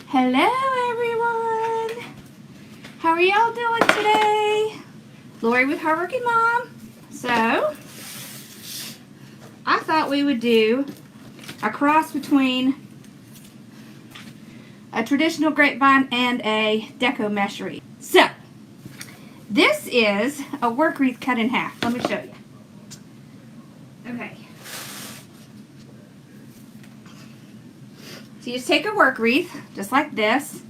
Hello everyone! How are y'all doing today? Lori with Hardworking Mom. So, I thought we would do a cross between a traditional grapevine and a deco mesh wreath. So, this is a work wreath cut in half. Let me show you. Okay. So you just take a work wreath, just like this,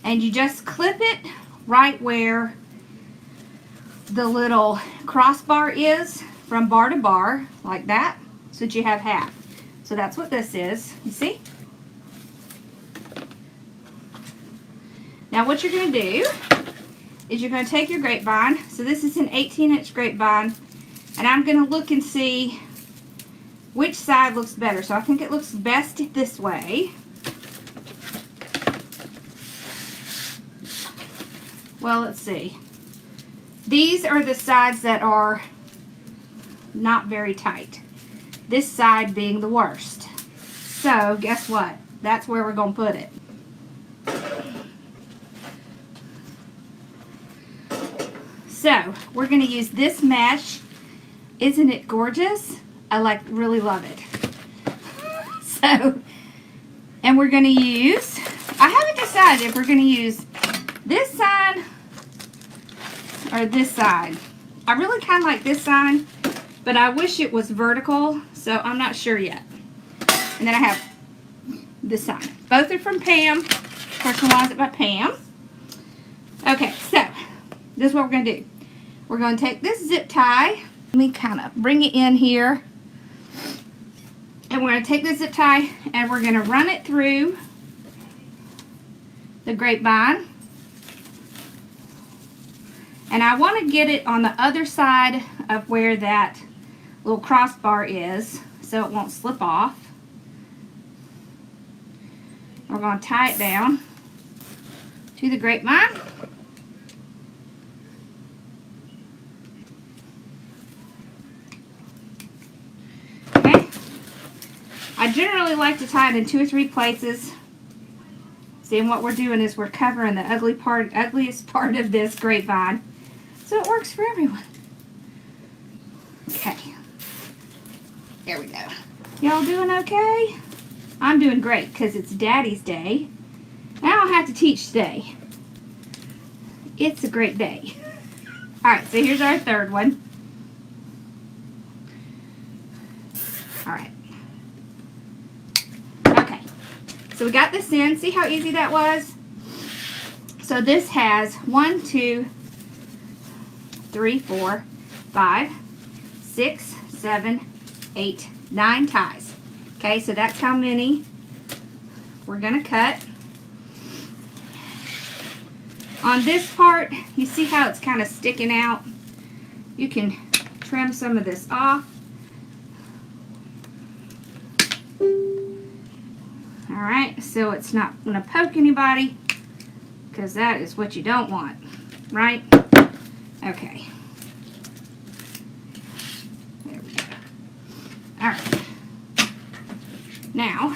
and you just clip it right where the little crossbar is, from bar to bar, like that, so that you have half. So that's what this is, you see? Now what you're going to do is you're going to take your grapevine. So this is an 18-inch grapevine, and I'm going to look and see which side looks better. So I think it looks best this way. Well, let's see. These are the sides that are not very tight. This side being the worst. So guess what? That's where we're going to put it. So we're going to use this mesh. Isn't it gorgeous? I really love it. So, and we're going to use, I haven't decided if we're going to use this side or this side. I really kind of like this side, but I wish it was vertical, so I'm not sure yet. And then I have this side. Both are from Pam. Personalize it by Pam. Okay, so this is what we're going to do. We're going to take this zip tie. Let me kind of bring it in here. And we're going to take this zip tie and we're going to run it through the grapevine. And I want to get it on the other side of where that little crossbar is so it won't slip off. We're going to tie it down to the grapevine. Okay. I generally like to tie it in 2 or 3 places. See, and what we're doing is we're covering the ugliest part of this grapevine, so it works for everyone. Okay. There we go. Y'all doing okay? I'm doing great because it's Daddy's Day. I don't have to teach today. It's a great day. Alright, so here's our third one. Alright. Okay. So we got this in. See how easy that was? So this has 1, 2, 3, 4, 5, 6, 7, 8, 9 ties. Okay, so that's how many we're going to cut. On this part, you see how it's kind of sticking out? You can trim some of this off. Alright, so it's not going to poke anybody, because that is what you don't want, right? Okay. There we go. Alright. Now,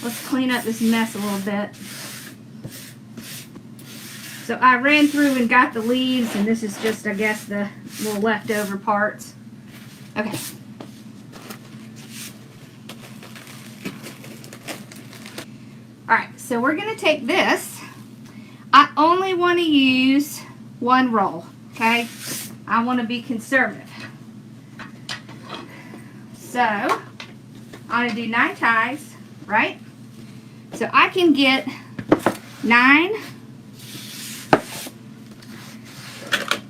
let's clean up this mess a little bit. So I ran through and got the leaves, and this is just, I guess, the little leftover parts. Okay. Alright, so we're going to take this. I only want to use 1 roll, okay? I want to be conservative. So, I'm going to do 9 ties, right? So I can get 9.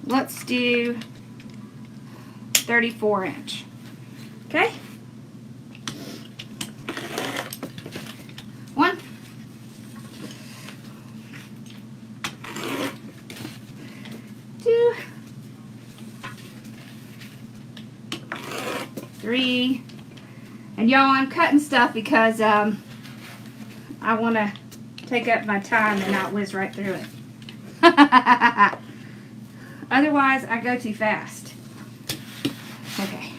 Let's do 34-inch, okay? 1, 2, 3, and y'all, I'm cutting stuff because I want to take up my time and not whiz right through it. Otherwise, I go too fast. Okay.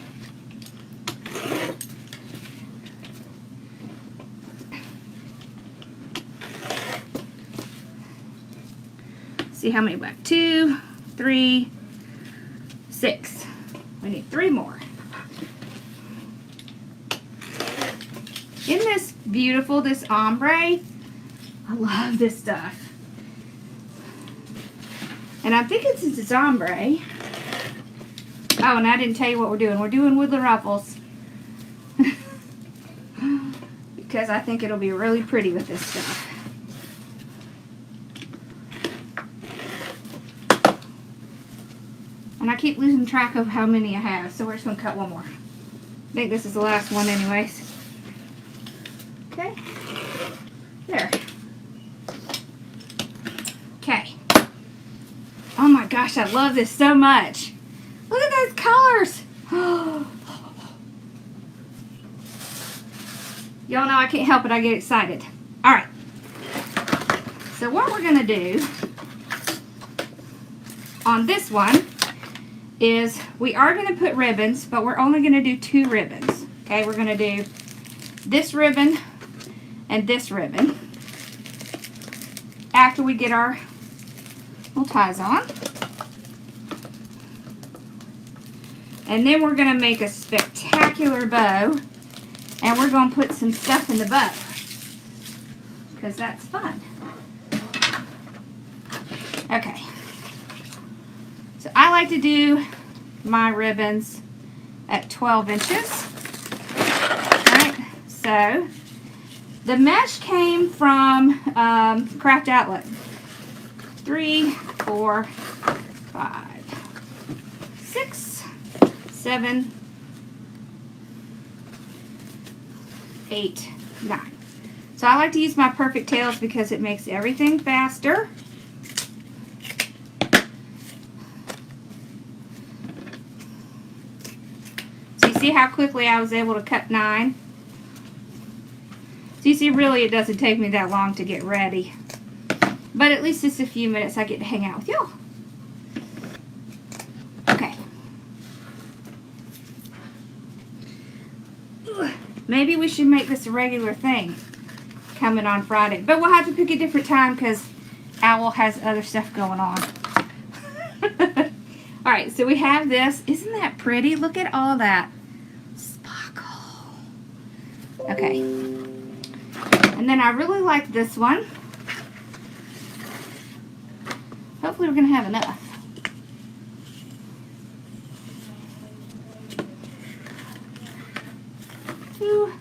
see how many we have. 2, 3, 6. We need 3 more. Isn't this beautiful, this ombre? I love this stuff. And I'm thinking since it's ombre. Oh, and I didn't tell you what we're doing. We're doing woodland ruffles. Because I think it'll be really pretty with this stuff. And I keep losing track of how many I have, so we're just going to cut one more. I think this is the last one anyways. Okay. There. Okay. Oh my gosh, I love this so much. Look at those colors. Y'all know I can't help it. I get excited. All right. So what we're going to do on this one is we are going to put ribbons, but we're only going to do 2 ribbons. Okay, we're going to do this ribbon and this ribbon after we get our little ties on. And then we're going to make a spectacular bow, and we're going to put some stuff in the bow because that's fun. Okay. So I like to do my ribbons at 12 inches. Alright, so the mesh came from Craft Outlet. 3, 4, 5, 6, 7, 8, 9. So I like to use my perfect tails because it makes everything faster. So you see how quickly I was able to cut 9? So you see, really it doesn't take me that long to get ready. But at least it's a few minutes I get to hang out with y'all. Okay. Maybe we should make this a regular thing coming on Friday. But we'll have to pick a different time because Owl has other stuff going on. Alright, so we have this. Isn't that pretty? Look at all that sparkle. Okay. And then I really like this one. Hopefully we're going to have enough. Two,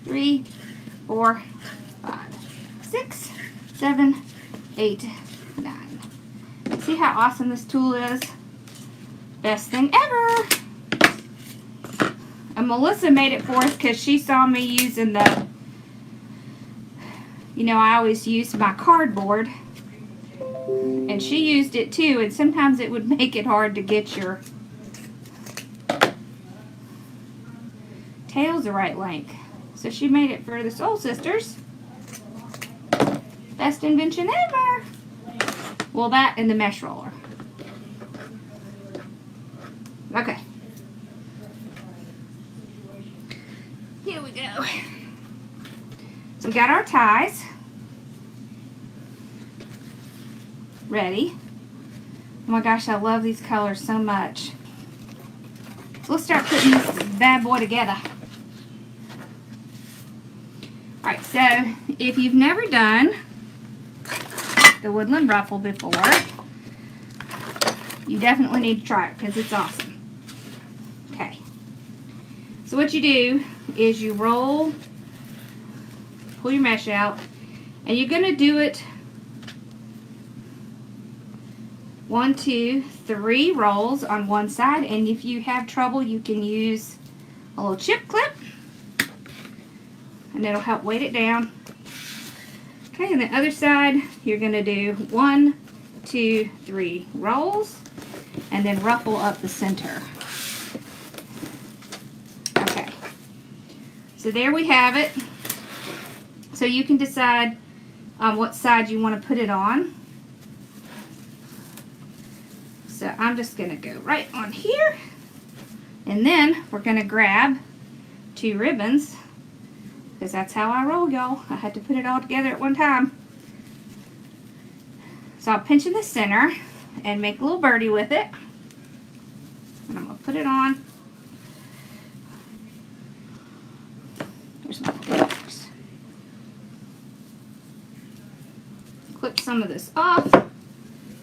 3, 4, 5, 6, 7, 8, 9. See how awesome this tool is? Best thing ever! And Melissa made it for us because she saw me using the, you know, I always use my cardboard. And she used it too, and sometimes it would make it hard to get your tails the right length. So she made it for the Soul Sisters. Best invention ever! Well, that and the mesh roller. Okay. Here we go. So we got our ties ready. Oh my gosh, I love these colors so much. So let's start putting this bad boy together. Alright, so if you've never done the woodland ruffle before, you definitely need to try it because it's awesome. Okay. So what you do is you roll, pull your mesh out, and you're going to do it 1, 2, 3 rolls on one side, and if you have trouble you can use a little chip clip and it'll help weight it down. Okay, and the other side you're going to do 1, 2, 3 rolls and then ruffle up the center. Okay, so there we have it. So you can decide what side you want to put it on. So I'm just going to go right on here, and then we're going to grab 2 ribbons because that's how I roll, y'all. I had to put it all together at one time. So I'll pinch in the center and make a little birdie with it. And I'm going to put it on. There's my flowers. Clip some of this off,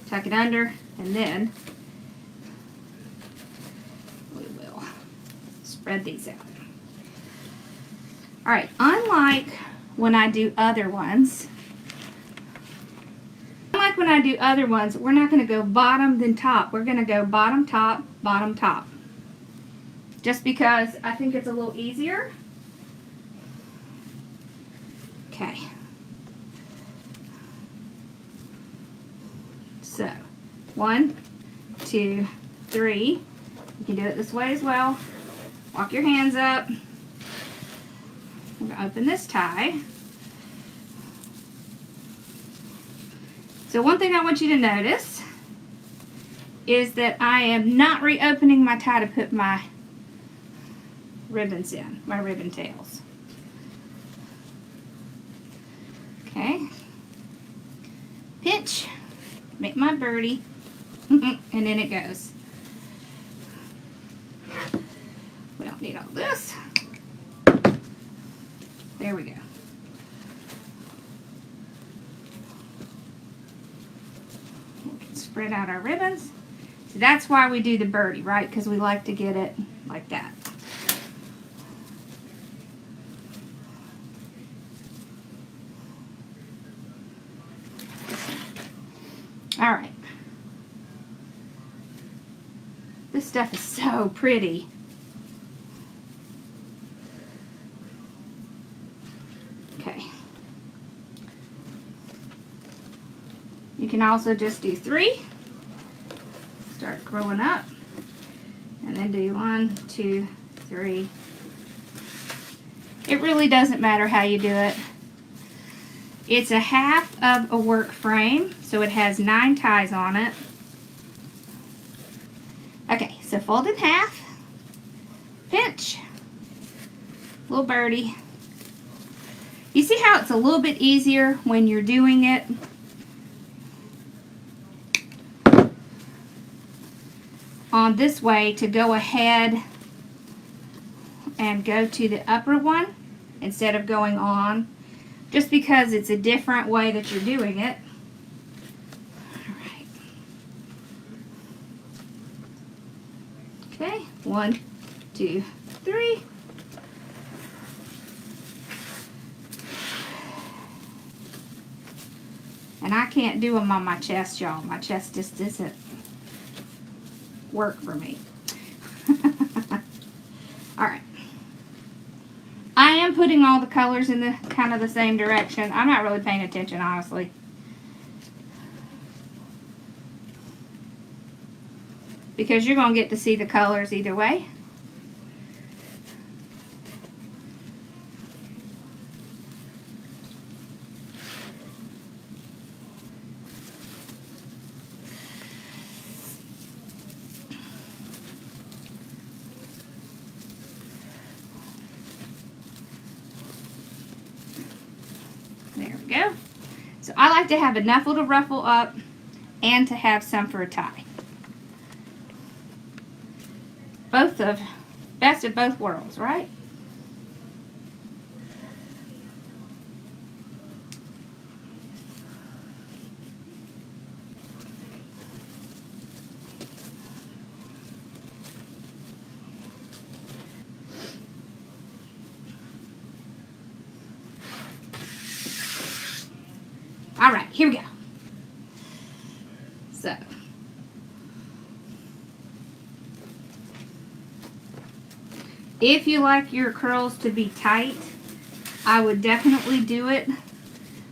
tuck it under, and then we will spread these out. Alright, unlike when I do other ones, we're not going to go bottom then top. We're going to go bottom, top, bottom, top. Just because I think it's a little easier. Okay. So, 1, 2, 3. You can do it this way as well. Walk your hands up. I'm going to open this tie. So one thing I want you to notice is that I am not reopening my tie to put my ribbons in, my ribbon tails. Okay. Pinch, make my birdie, and then it goes. We don't need all this. There we go. We can spread out our ribbons. So that's why we do the birdie, right? Because we like to get it like that. All right. This stuff is so pretty. Okay. You can also just do 3. Start growing up. And then do 1, 2, 3. It really doesn't matter how you do it. It's a half of a work frame, so it has 9 ties on it. Okay, so fold in half, pinch, little birdie. You see how it's a little bit easier when you're doing it on this way to go ahead and go to the upper one instead of going on, just because it's a different way that you're doing it. All right. Okay, 1, 2, 3. And I can't do them on my chest, y'all. My chest just doesn't work for me. All right. I am putting all the colors in the kind of the same direction. I'm not really paying attention, honestly. Because you're going to get to see the colors either way. There we go. So I like to have enough little ruffle up and to have some for a tie. Best of both worlds, right? All right, here we go. So, if you like your curls to be tight, I would definitely do it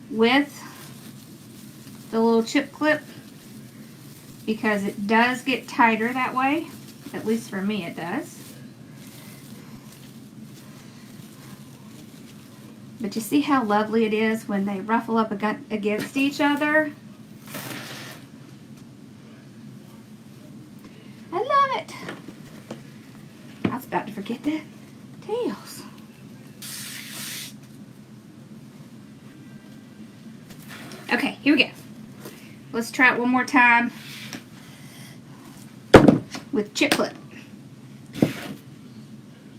with the little chip clip, because it does get tighter that way. At least for me it does. But you see how lovely it is when they ruffle up against each other? I love it. I was about to forget the tails. Okay, here we go. let's try it one more time with chip clip.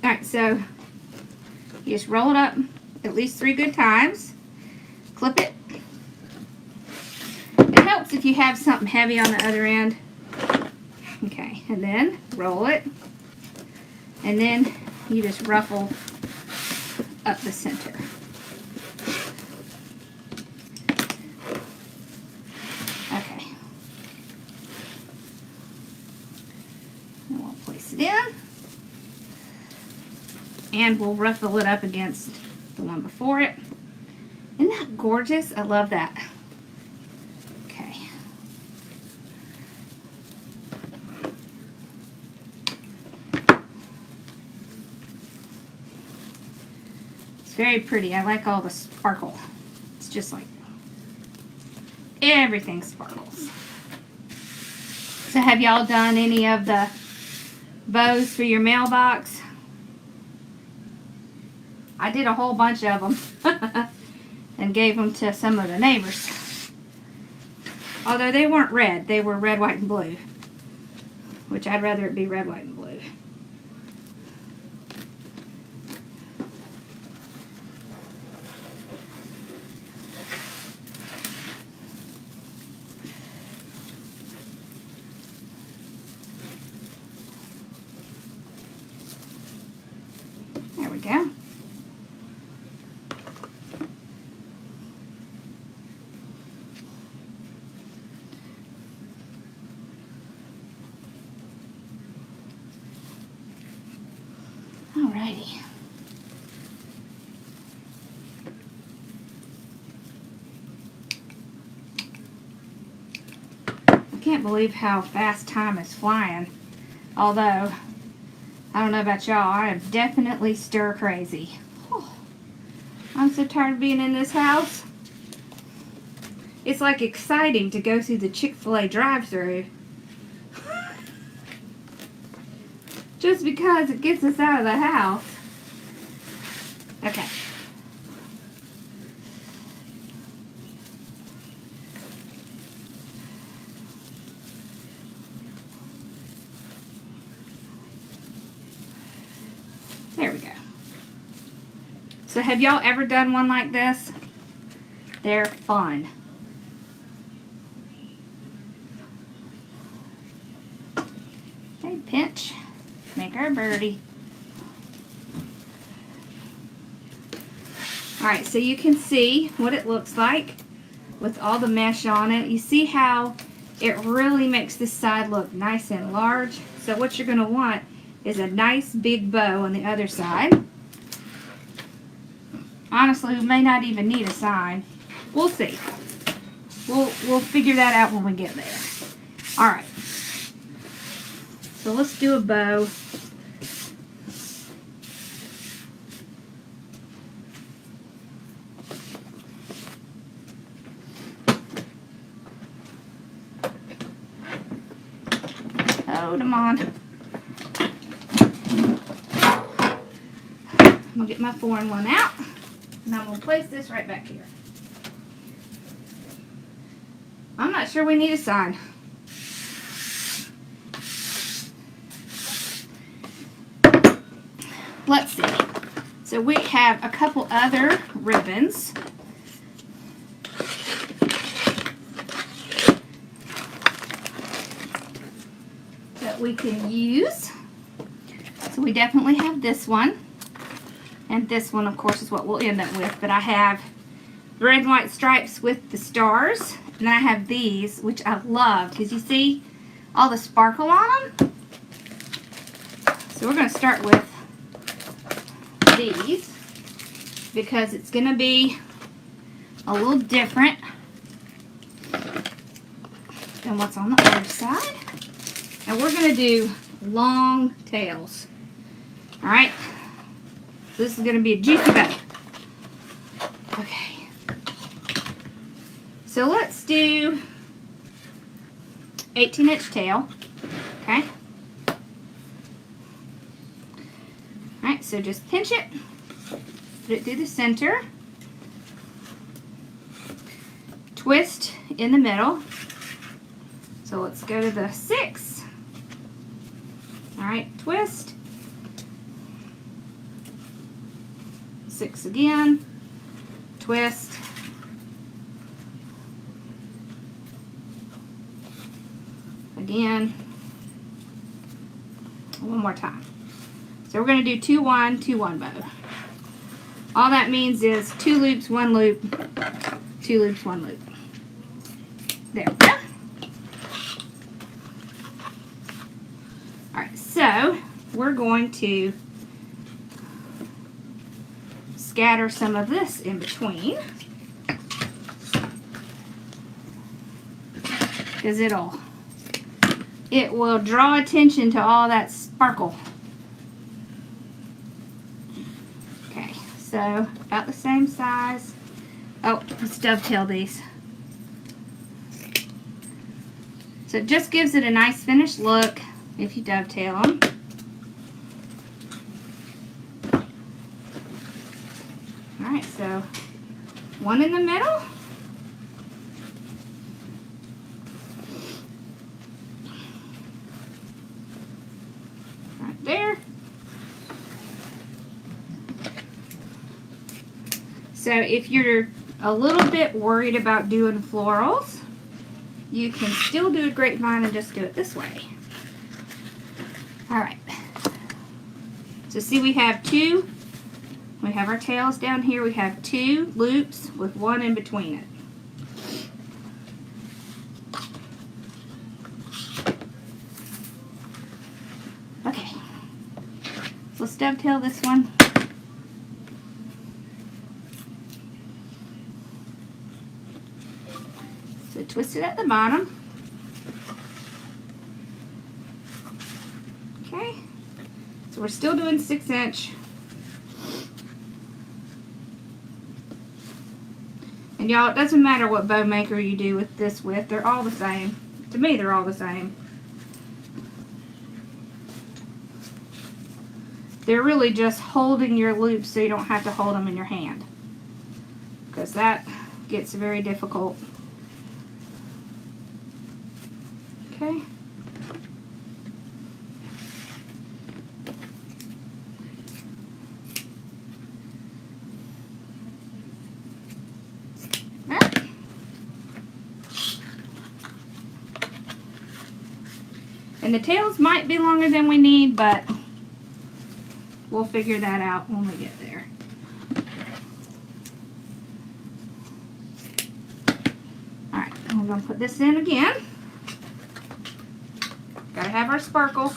Alright, so you just roll it up at least 3 good times. Clip it. It helps if you have something heavy on the other end. Okay, and then roll it. And then you just ruffle up the center. Okay. And we'll place it in. And we'll ruffle it up against the one before it. Isn't that gorgeous? I love that. Okay. It's very pretty. I like all the sparkle. It's just like everything sparkles. So have y'all done any of the bows for your mailbox? I did a whole bunch of them and gave them to some of the neighbors. Although they weren't red, they were red, white, and blue. Which I'd rather it be red, white, and blue. There we go. Alrighty. I can't believe how fast time is flying. Although, I don't know about y'all, I am definitely stir crazy. Oh, I'm so tired of being in this house. It's like exciting to go through the Chick-fil-A drive-thru. Just because it gets us out of the house. Okay. There we go. So have y'all ever done one like this? They're fun. Okay, pinch. Make her a birdie. Alright, so you can see what it looks like with all the mesh on it. You see how it really makes this side look nice and large. So what you're going to want is a nice big bow on the other side. Honestly, we may not even need a sign. We'll see. We'll figure that out when we get there. Alright. So let's do a bow. Oh, come on. I'm going to get my 4-in-1 out. And I'm going to place this right back here. I'm not sure we need a sign. Let's see. So we have a couple other ribbons. That we can use. So we definitely have this one. And this one, of course, is what we'll end up with. But I have the red and white stripes with the stars. And then I have these, which I love. Because you see all the sparkle on them? So we're going to start with these. Because it's going to be a little different than what's on the other side. And we're going to do long tails. Alright? This is going to be a juicy bow. Okay. So let's do 18-inch tail. Okay. Alright, so just pinch it. Put it through the center. Twist in the middle. So let's go to the 6. All right, twist. 6 again, twist. Again. One more time. So we're going to do 2 1 2 1 bow. All that means is 2 loops, 1 loop, 2 loops, 1 loop. There we go. All right, so we're going to scatter some of this in between, because it will draw attention to all that sparkle. Okay, so about the same size. Oh, let's dovetail these. So it just gives it a nice finished look if you dovetail them. Alright, so one in the middle. Right there. So if you're a little bit worried about doing florals, you can still do a grapevine and just do it this way. Alright. So see, we have our tails down here. We have 2 loops with 1 in between it. Okay. So let's dovetail this one. So twist it at the bottom. Okay. So we're still doing 6-inch. And y'all, it doesn't matter what bow maker you do with this width, they're all the same. To me, they're all the same. They're really just holding your loops so you don't have to hold them in your hand, because that gets very difficult. Okay. And the tails might be longer than we need, but we'll figure that out when we get there. Alright, we're going to put this in again. Gotta have our sparkle.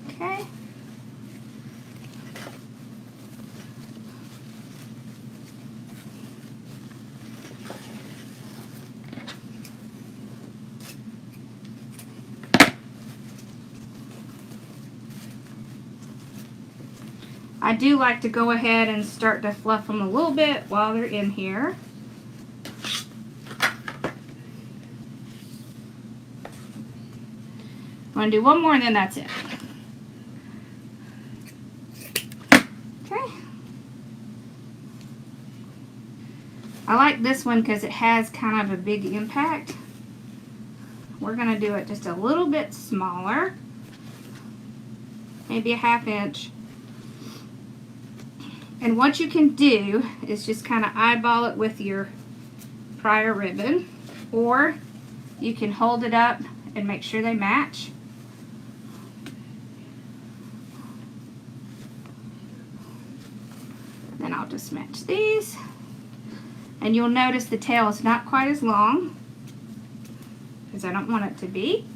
Okay. I do like to go ahead and start to fluff them a little bit while they're in here. I'm going to do one more and then that's it. Okay. I like this one because it has kind of a big impact. We're going to do it just a little bit smaller. Maybe a 1/2 inch. And what you can do is just kind of eyeball it with your prior ribbon, or you can hold it up and make sure they match. Then I'll just match these. And you'll notice the tail is not quite as long, because I don't want it to be.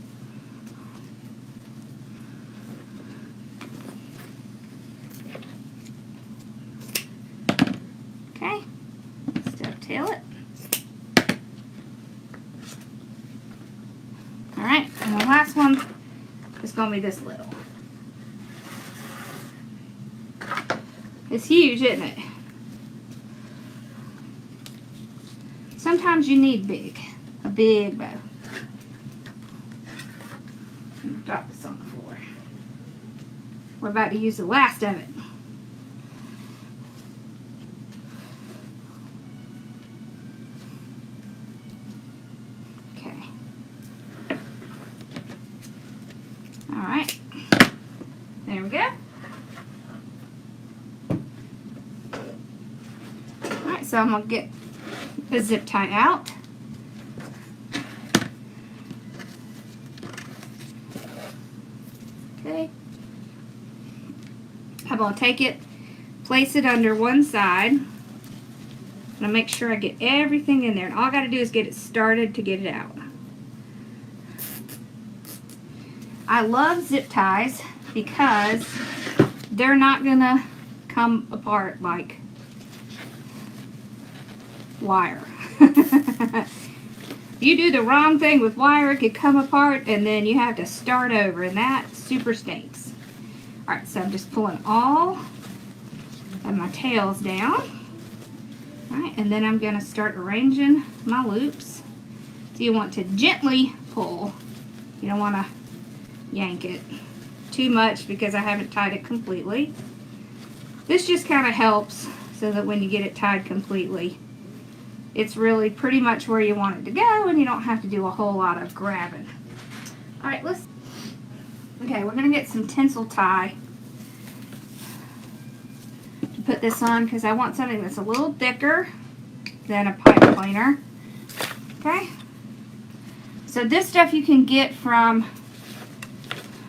Okay, let's dovetail it. Alright, and the last one is going to be this little. It's huge, isn't it? Sometimes you need a big bow. Drop this on the floor. We're about to use the last of it. Okay. Alright. There we go. Alright, so I'm going to get the zip tie out. Okay. I'm going to take it, place it under one side. I'm going to make sure I get everything in there. And all I got to do is get it started to get it out. I love zip ties because they're not going to come apart like wire. You do the wrong thing with wire, it could come apart and then you have to start over, and that super stinks. Alright, so I'm just pulling all of my tails down. Alright, and then I'm going to start arranging my loops. So you want to gently pull. You don't want to yank it too much because I haven't tied it completely. This just kind of helps so that when you get it tied completely, it's really pretty much where you want it to go and you don't have to do a whole lot of grabbing. Alright, okay, we're going to get some tinsel tie to put this on because I want something that's a little thicker than a pipe cleaner. Okay? So this stuff you can get from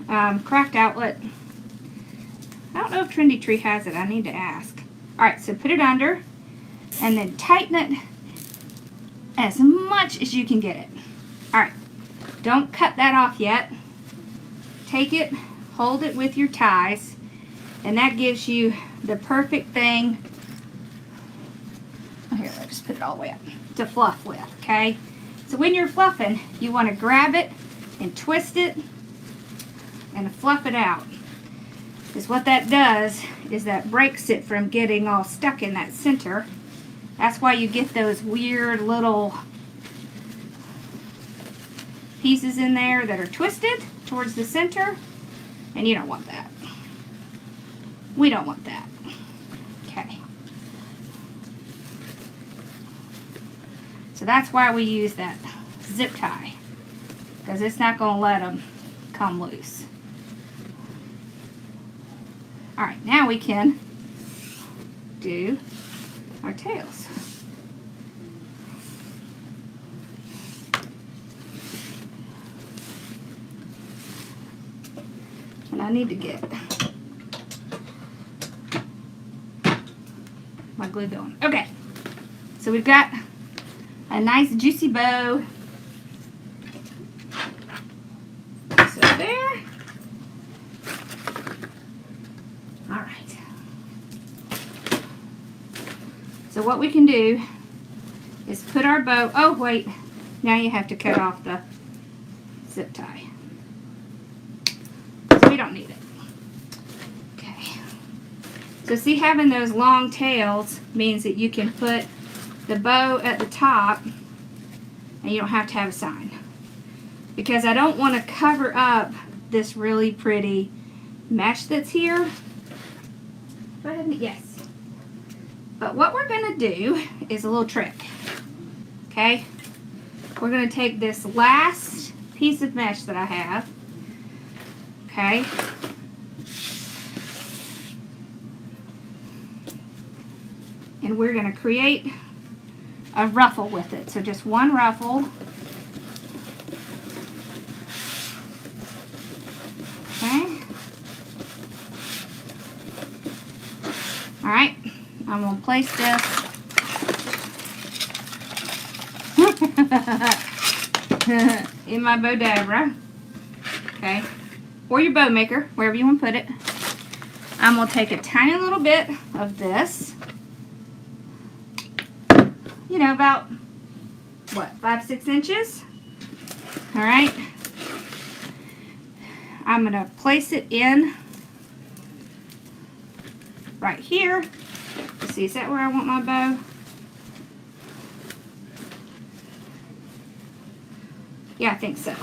Craft Outlet. I don't know if Trendy Tree has it. I need to ask. Alright, so put it under and then tighten it as much as you can get it. Alright, don't cut that off yet. Take it, hold it with your ties, and that gives you the perfect thing. Oh, here, let's just put it all the way up to fluff with, okay? So when you're fluffing, you want to grab it and twist it and fluff it out. Because what that does is that breaks it from getting all stuck in that center. That's why you get those weird little pieces in there that are twisted towards the center, and you don't want that. We don't want that. Okay. So that's why we use that zip tie, because it's not going to let them come loose. Alright, now we can do our tails. And I need to get my glue going. Okay, so we've got a nice juicy bow. So there. Alright. So what we can do is put our bow, oh wait, now you have to cut off the zip tie. So we don't need it. Okay. So see, having those long tails means that you can put the bow at the top and you don't have to have a sign. Because I don't want to cover up this really pretty mesh that's here. Go ahead and, yes. But what we're going to do is a little trick. Okay? We're going to take this last piece of mesh that I have. Okay? And we're going to create a ruffle with it. So just one ruffle. Okay? Alright. I'm going to place this in my Bodabra. Okay. Or your bow maker, wherever you want to put it. I'm going to take a tiny little bit of this. You know, about, what, 5-6 inches? Alright. I'm going to place it in right here. Let's see, is that where I want my bow? Yeah, I think so. Okay.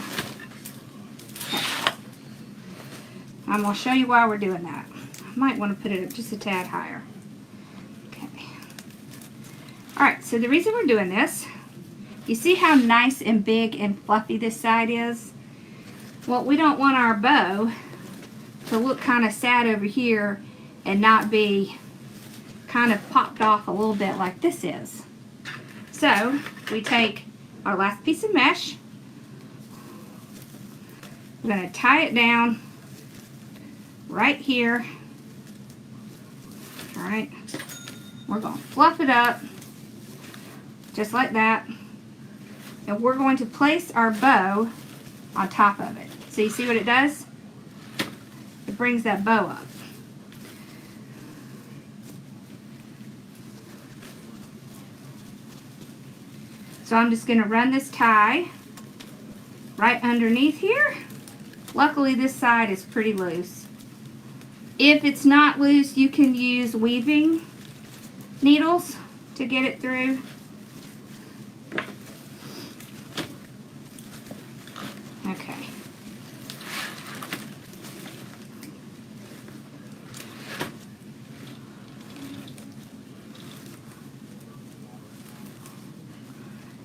I'm going to show you why we're doing that. I might want to put it just a tad higher. Okay. Alright, so the reason we're doing this, you see how nice and big and fluffy this side is? Well, we don't want our bow to look kind of sad over here and not be kind of popped off a little bit like this is. So, we take our last piece of mesh, we're going to tie it down right here. Alright, we're going to fluff it up just like that, and we're going to place our bow on top of it. So you see what it does? It brings that bow up. So I'm just going to run this tie right underneath here. Luckily this side is pretty loose. If it's not loose, you can use weaving needles to get it through. Okay.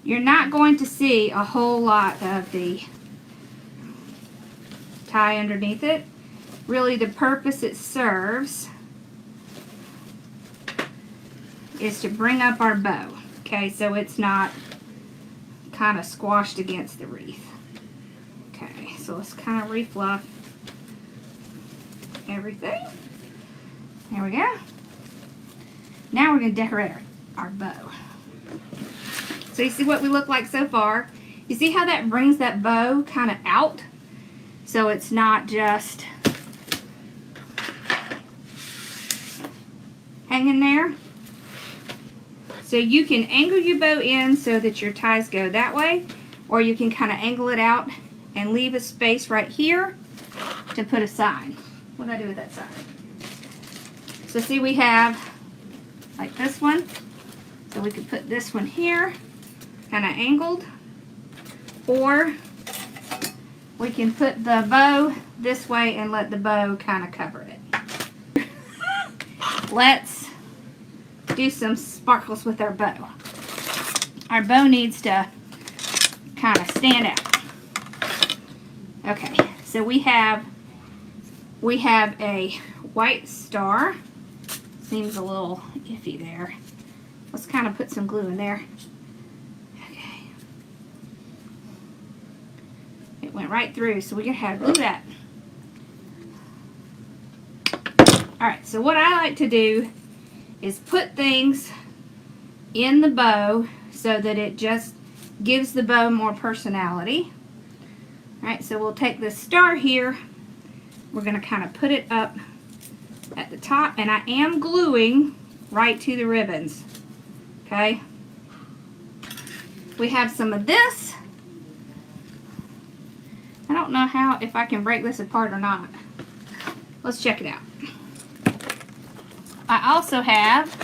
You're not going to see a whole lot of the tie underneath it. Really, the purpose it serves is to bring up our bow. Okay, so it's not kind of squashed against the wreath. Okay, so let's kind of refluff everything. There we go. Now we're going to decorate our bow. So you see what we look like so far? You see how that brings that bow kind of out? So it's not just hanging there. So you can angle your bow in so that your ties go that way, or you can kind of angle it out and leave a space right here to put a sign. What do I do with that sign? So see, we have like this one. So we could put this one here, kind of angled, or we can put the bow this way and let the bow kind of cover it. Let's do some sparkles with our bow. Our bow needs to kind of stand out. Okay, so we have a white star. Seems a little iffy there. Let's kind of put some glue in there. Okay. It went right through, so we're going to have to glue that. Alright, so what I like to do is put things in the bow so that it just gives the bow more personality. Alright, so we'll take this star here. We're going to kind of put it up at the top, and I am gluing right to the ribbons. Okay. We have some of this. I don't know if I can break this apart or not. Let's check it out. I also have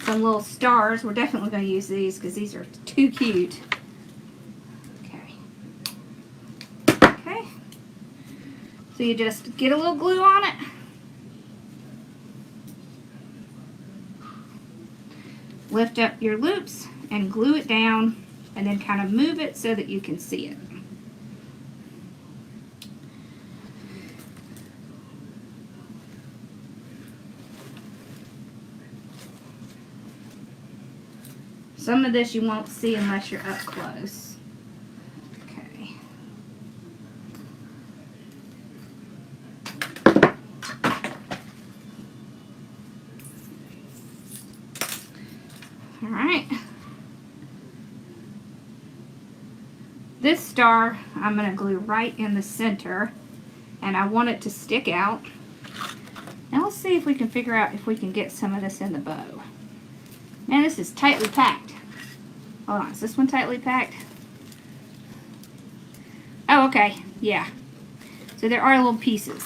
some little stars. We're definitely going to use these because these are too cute. Okay. Okay. So you just get a little glue on it. Lift up your loops and glue it down, and then kind of move it so that you can see it. Some of this you won't see unless you're up close. Okay. Alright. This star I'm going to glue right in the center, and I want it to stick out. Now let's see if we can figure out if we can get some of this in the bow. Man, this is tightly packed. Hold on, is this one tightly packed? Oh, okay, yeah. So there are little pieces.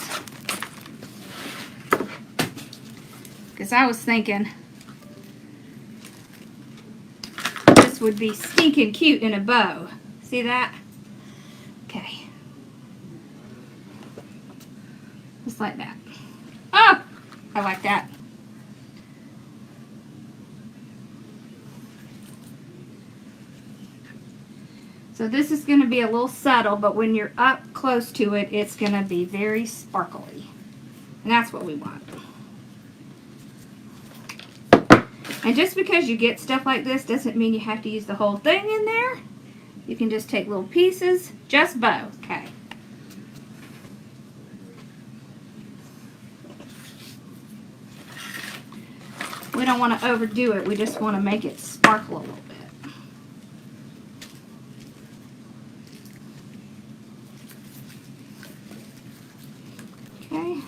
Because I was thinking this would be stinking cute in a bow. See that? Okay. like that. Oh, I like that. So this is going to be a little subtle, but when you're up close to it, it's going to be very sparkly. And that's what we want. And just because you get stuff like this doesn't mean you have to use the whole thing in there. You can just take little pieces, just bow, okay. We don't want to overdo it, we just want to make it sparkle a little bit. Okay.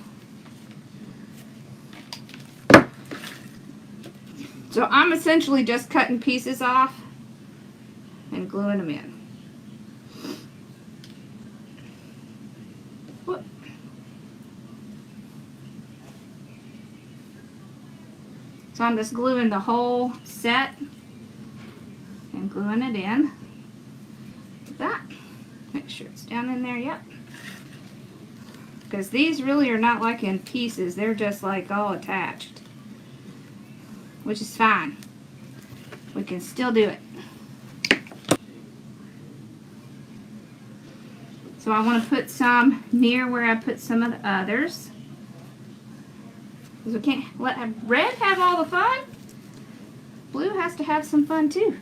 So I'm essentially just cutting pieces off and gluing them in. Whoop. So I'm just gluing the whole set and gluing it in. Like that. Make sure it's down in there, yep. Because these really are not like in pieces, they're just like all attached. Which is fine. We can still do it. So I want to put some near where I put some of the others. Because we can't let red have all the fun. Blue has to have some fun too.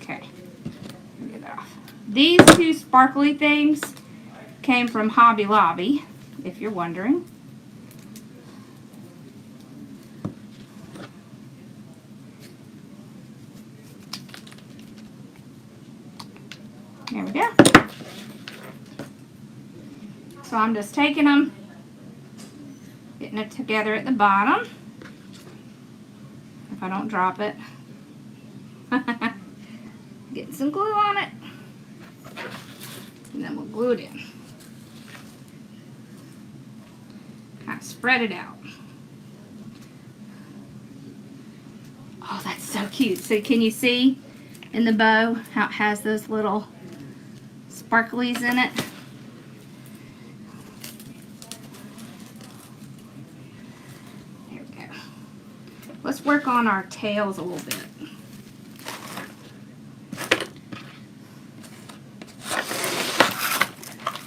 Okay. Get that off. These two sparkly things came from Hobby Lobby, if you're wondering. There we go. So I'm just taking them, getting it together at the bottom. If I don't drop it. Getting some glue on it. And then we'll glue it in. Kind of spread it out. Oh, that's so cute. So can you see in the bow how it has those little sparklies in it? There we go. Let's work on our tails a little bit.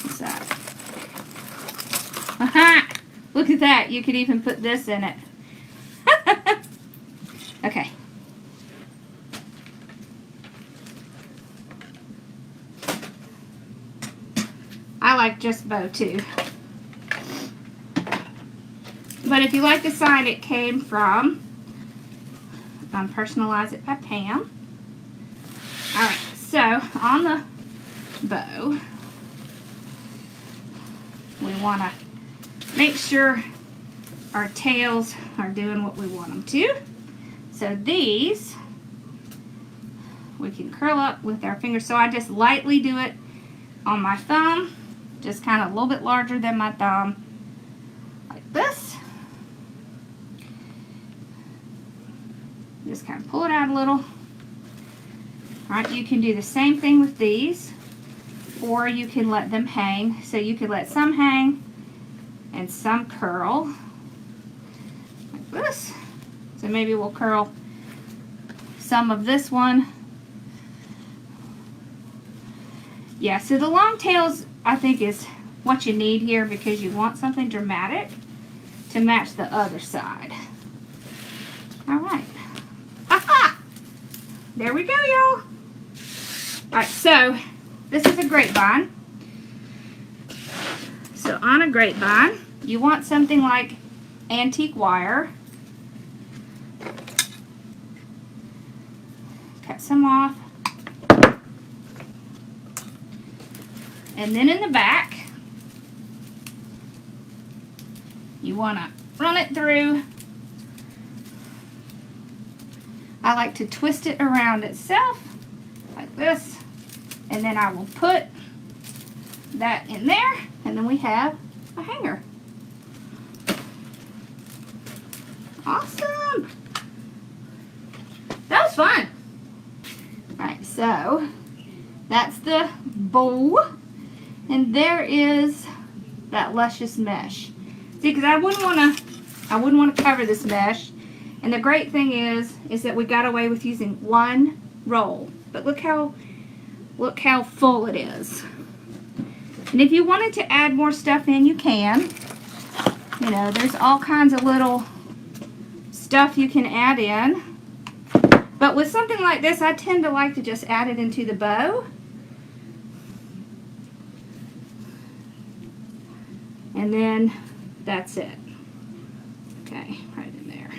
What's that? Aha! Look at that. You could even put this in it. Okay. I like just bow too. But if you like the sign it came from, Personalize It by Pam. Alright, so on the bow, we want to make sure our tails are doing what we want them to. So these, we can curl up with our fingers. So I just lightly do it on my thumb, just kind of a little bit larger than my thumb, like this. Just kind of pull it out a little. Alright, you can do the same thing with these, or you can let them hang. So you could let some hang and some curl, like this. So maybe we'll curl some of this one. Yeah, so the long tails I think is what you need here because you want something dramatic to match the other side. Alright. Aha! There we go, y'all. Alright, so this is a grapevine. So on a grapevine, you want something like antique wire. Cut some off. And then in the back, you want to run it through. I like to twist it around itself like this, and then I will put that in there, and then we have a hanger. Awesome! That was fun. Alright, so that's the bow. And there is that luscious mesh. See, because I wouldn't want to cover this mesh. And the great thing is that we got away with using one roll. But look how full it is. And if you wanted to add more stuff in, you can. You know, there's all kinds of little stuff you can add in. But with something like this, I tend to like to just add it into the bow. And then that's it. Okay, right in there.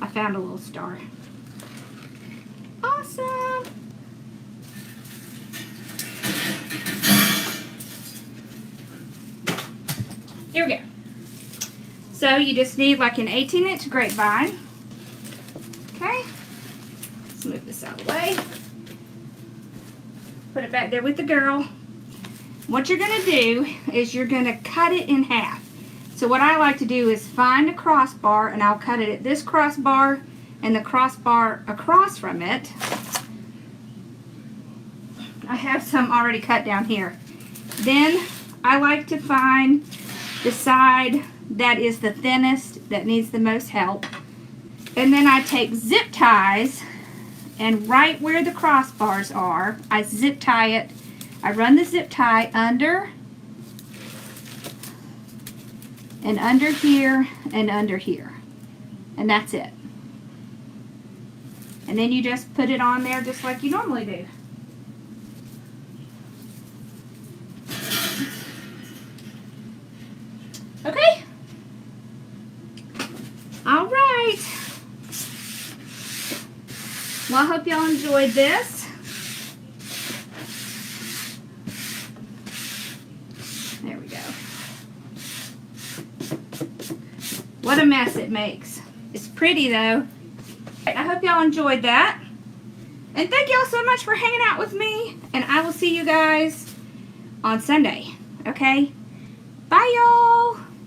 I found a little star. Awesome! Here we go. So you just need like an 18-inch grapevine. Okay. Let's move this out of the way. Put it back there with the girl. What you're going to do is you're going to cut it in half. So what I like to do is find a crossbar, and I'll cut it at this crossbar and the crossbar across from it. I have some already cut down here. Then I like to find the side that is the thinnest, that needs the most help. And then I take zip ties, and right where the crossbars are, I zip tie it. I run the zip tie under and under here and under here. And that's it. And then you just put it on there just like you normally do. Okay? All right. Well, I hope y'all enjoyed this. There we go. What a mess it makes. It's pretty though. I hope y'all enjoyed that. And thank y'all so much for hanging out with me. And I will see you guys on Sunday. Okay? Bye y'all.